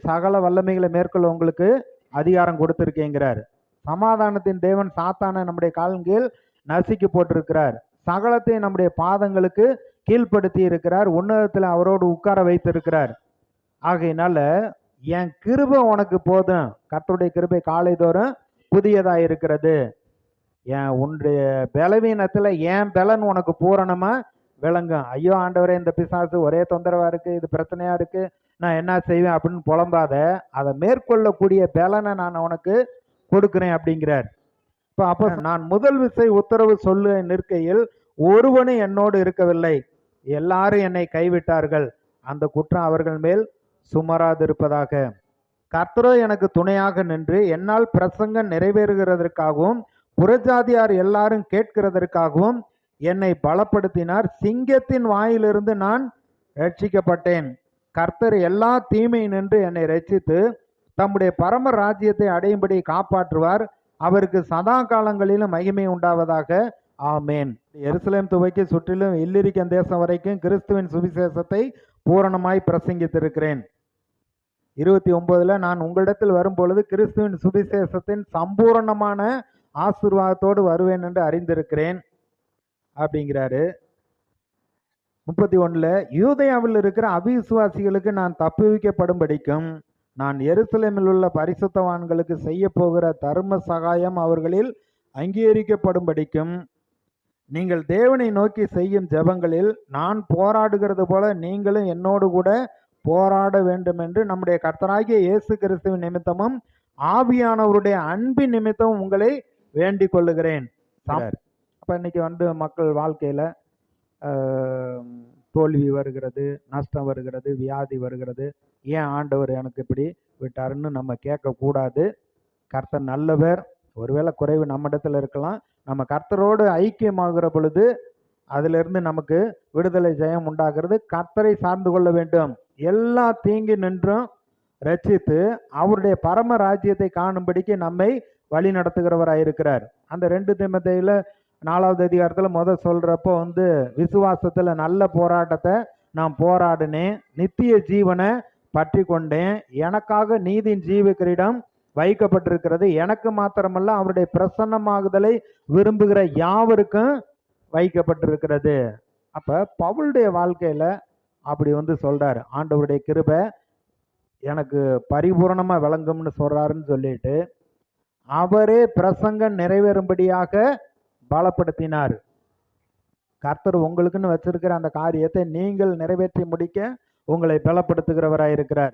சகல வல்லமைகளை மேற்கொள்ள உங்களுக்கு அதிகாரம் கொடுத்திருக்கேங்கிறார். சமாதானத்தின் தேவன் சாத்தான நம்முடைய காலின் கீழ் நசுக்கி போட்டிருக்கிறார். சகலத்தையும் நம்முடைய பாதங்களுக்கு கீழ்ப்படுத்தி இருக்கிறார். உன்னதத்தில் அவரோடு உட்கார வைத்திருக்கிறார். ஆகையினால என் கிருபை உனக்கு போதும். கர்த்தருடைய கிருபை காலைதோறும் புதியதா இருக்கிறது. உன்னுடைய பலவீனத்துல என் பலன் உனக்கு பூரணமா விளங்கும். ஐயோ ஆண்டவரே, இந்த பிசாசு ஒரே தொந்தரவா இருக்கு, இது பிரச்சனையா இருக்கு, நான் என்ன செய்வேன் அப்படின்னு புலம்பாத. அதை மேற்கொள்ளக்கூடிய பலனை நான் உனக்கு கொடுக்கிறேன் அப்படிங்கிறார். அப்ப நான் முதல் விசை உத்தரவு சொல்ல நிற்கையில் ஒருவனும் என்னோடு இருக்கவில்லை, எல்லாரும் என்னை கைவிட்டார்கள். அந்த குற்றம் அவர்கள் மேல் சுமராதிருப்பதாக. கர்த்தரோ எனக்கு துணையாக நின்று என்னால் பிரசங்கம் நிறைவேறுகிறதற்காகவும் புறஜாதியார் எல்லாரும் கேட்கிறதற்காகவும் என்னை பலப்படுத்தினார். சிங்கத்தின் வாயிலிருந்து நான் ரட்சிக்கப்பட்டேன். கர்த்தர் எல்லா தீமை நின்று என்னை ரட்சித்து தம்முடைய பரம ராஜ்யத்தை அடையும்படி காப்பாற்றுவார். அவருக்கு சதா காலங்களிலும் மகிமை உண்டாவதாக. ஆமேன். எருசலேம் துவக்கி சுற்றிலும் இல்லிரிக்கன் தேசம் வரைக்கும் கிறிஸ்துவின் சுவிசேஷத்தை பூரணமாய் பிரசங்கித்திருக்கிறேன். 29 நான் உங்களிடத்தில் வரும்பொழுது கிறிஸ்துவின் சுவிசேஷத்தின் சம்பூரணமான ஆசீர்வாதத்தோடு வருவேன் என்று அறிந்திருக்கிறேன் அப்படிங்கிறாரு. 31 யூதேயாவில் இருக்கிற அவிசுவாசிகளுக்கு நான் தப்புவிக்கப்படும்படிக்கும் நான் எருசலேமில் உள்ள பரிசுத்தவான்களுக்கு செய்ய போகிற தர்ம சகாயம் அவர்களில் அங்கீகரிக்கப்படும்படிக்கும் நீங்கள் தேவனை நோக்கி செய்யும் ஜெபங்களில் நான் போராடுகிறது போல நீங்களும் என்னோடு கூட போராட வேண்டும் என்று நம்முடைய கர்த்தராகிய இயேசு கிறிஸ்துவின் நிமித்தமும் ஆவியானவருடைய அன்பின் நிமித்தமும் உங்களை வேண்டிக் கொள்ளுகிறேன். அப்ப இன்னைக்கு மக்கள் வாழ்க்கையில தோல்வி வருகிறது, நஷ்டம் வருகிறது, வியாதி வருகிறது. ஏன் ஆண்டவர் எனக்கு இப்படி விட்டாருன்னு நம்ம கேட்கக்கூடாது. கர்த்தர் நல்லவர். ஒருவேளை குறைவு நம்ம இடத்துல இருக்கலாம். நம்ம கர்த்தரோடு ஐக்கியமாகிற பொழுது அதிலிருந்து நமக்கு விடுதலை ஜெயம் உண்டாகிறது. கர்த்தரை சார்ந்து கொள்ள வேண்டும். எல்லா தீங்கு நின்றும் ரட்சித்து அவருடைய பரம ராஜ்யத்தை காணும்படிக்கு நம்மை வழி நடத்துகிறவராயிருக்கிறார். அந்த 2 தீமோத்தேயுல 4வது அதிகாரத்துல சொல்றப்போ விசுவாசத்துல நல்ல போராட்டத்தை நான் போராடினேன், நித்திய ஜீவனை பற்றி கொண்டேன், எனக்காக நீதியின் ஜீவ கிரீடம் வைக்கப்பட்டிருக்கிறது, எனக்கு மாத்திரமல்ல அவருடைய பிரசன்னமாகுதலை விரும்புகிற யாவருக்கும் வைக்கப்பட்டிருக்கிறது. அப்ப பவுலுடைய வாழ்க்கையில அப்படி சொல்றாரு, ஆண்டவருடைய கிருபை எனக்கு பரிபூரணமா விளங்கும்னு சொல்றாருன்னு சொல்லிட்டு அவரே பிரசங்கம் நிறைவேறும்படியாக பலப்படுத்தினார். கர்த்தர் உங்களுக்குன்னு வச்சிருக்கிற அந்த காரியத்தை நீங்கள் நிறைவேற்றி முடிக்க உங்களை பலப்படுத்துகிறவராயிருக்கிறார்.